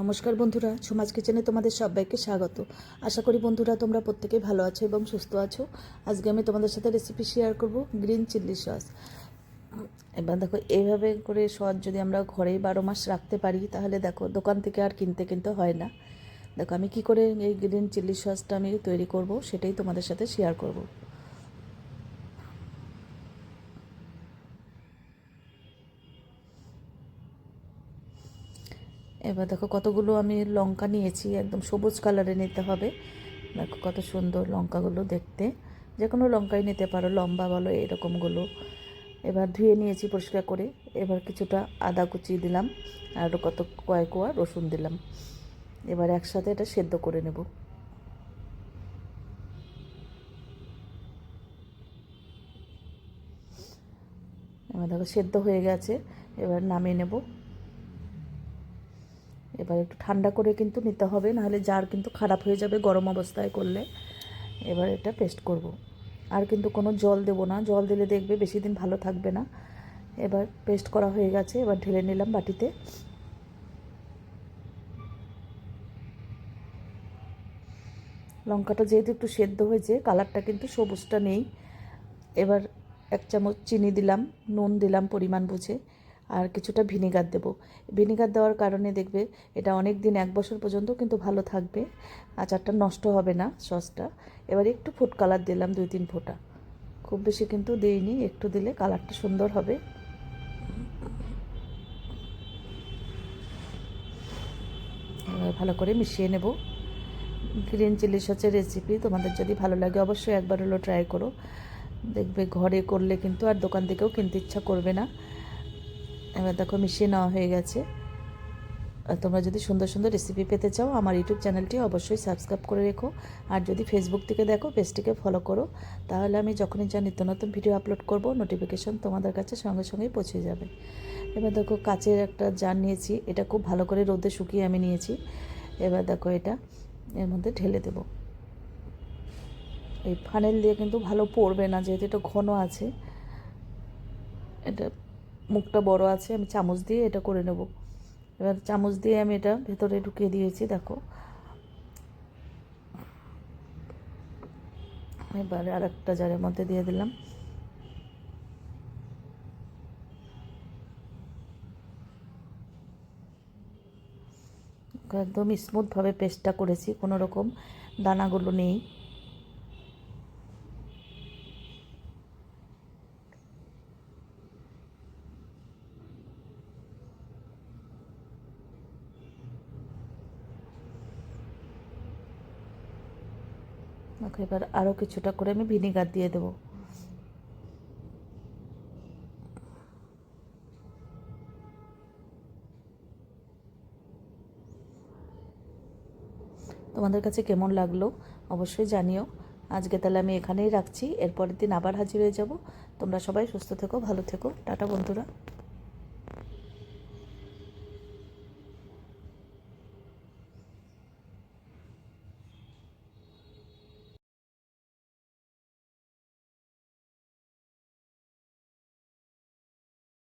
নমস্কার বন্ধুরা, সমাজ কিচেনে তোমাদের সবাইকে স্বাগত। আশা করি বন্ধুরা তোমরা প্রত্যেকেই ভালো আছো এবং সুস্থ আছো। আজকে আমি তোমাদের সাথে রেসিপি শেয়ার করব গ্রিন চিলি সস। এবার দেখো, এইভাবে করে সস যদি আমরা ঘরেই 12 মাস রাখতে পারি তাহলে দেখো দোকান থেকে আর কিনতে হয় না। দেখো আমি কি করে এই গ্রিন চিলি সসটা আমি তৈরি করব সেটাই তোমাদের সাথে শেয়ার করব। এবার দেখো কতগুলো আমি লঙ্কা নিয়েছি, একদম সবুজ কালারে নিতে হবে। দেখো কত সুন্দর লঙ্কাগুলো দেখতে, যে কোনো লঙ্কাই নিতে পারো, লম্বা বলো এরকমগুলো। এবার ধুয়ে নিয়েছি পরিষ্কার করে। এবার কিছুটা আদা কুচি দিলাম আর কয়েক কোয়া রসুন দিলাম। এবার একসাথে এটা সেদ্ধ করে নেব। এবার দেখো সেদ্ধ হয়ে গেছে, এবার নামিয়ে নেব। এবার একটু ঠান্ডা করে কিন্তু নিতে হবে, নাহলে জার কিন্তু খারাপ হয়ে যাবে গরম অবস্থায় করলে। এবার এটা পেস্ট করব। আর কিন্তু কোনো জল দেব না, জল দিলে দেখবে বেশি দিন ভালো থাকবে না। এবার পেস্ট করা হয়ে গেছে, এবার ঢেলে নিলাম বাটিতে। লঙ্কাটা যেহেতু একটু সেদ্ধ হয়েছে, কালারটা কিন্তু সবুজটা নেই। এবার 1 চামচ চিনি দিলাম, নুন দিলাম পরিমাণ বুঝে, আর কিছুটা ভিনেগার দেব। ভিনেগার দেওয়ার কারণে দেখবে এটা অনেক দিন, 1 বছর পর্যন্ত কিন্তু ভালো থাকবে, আচারটা নষ্ট হবে না সসটা। এবার একটু ফুড কালার দিলাম 2-3 ফোঁটা, খুব বেশি কিন্তু দিইনি, একটু দিলে কালারটা সুন্দর হবে। এবার ভালো করে মিশিয়ে নেব। গ্রিন চিলি সসের রেসিপি তোমাদের যদি ভালো লাগে অবশ্যই একবার হলো ট্রাই করো, দেখবে ঘরে করলে কিন্তু আর দোকান থেকেও কিনতে ইচ্ছা করবে না। এবার দেখো মিশিয়ে নেওয়া হয়ে গেছে। তোমরা যদি সুন্দর সুন্দর রেসিপি পেতে চাও আমার ইউটিউব চ্যানেলটি অবশ্যই সাবস্ক্রাইব করে রেখো। আর যদি ফেসবুক থেকে দেখো পেজটিকে ফলো করো, তাহলে আমি যখনই যা নিত্য নতুন ভিডিও আপলোড করব নোটিফিকেশন তোমাদের কাছে সঙ্গে সঙ্গেই পৌঁছে যাবে। এবার দেখো কাচের একটা জার নিয়েছি, এটা খুব ভালো করে রোদে শুকিয়ে আমি নিয়েছি। এবার দেখো এটা এর মধ্যে ঢেলে দেব। এই ফানেল দিয়ে কিন্তু ভালো পড়বে না, যেহেতু এটা ঘন আছে, এটা মুখটা বড় আছে, আমি চামচ দিয়ে এটা করে নেব। এবার চামচ দিয়ে আমি এটা ভেতরে ঢুকিয়ে দিয়েছি দেখো। এবার আর একটা জারের মধ্যে দিয়ে দিলাম। একদম স্মুথভাবে পেস্টটা করেছি, কোনো রকম দানাগুলো নেই। এবার আরও কিছুটা করে আমি ভিনিগার দিয়ে দেবো। তোমাদের কাছে কেমন লাগলো অবশ্যই জানিও। আজকে তাহলে আমি এখানেই রাখছি, এরপরের দিন আবার হাজির হয়ে যাব। তোমরা সবাই সুস্থ থেকো, ভালো থেকো, টাটা বন্ধুরা।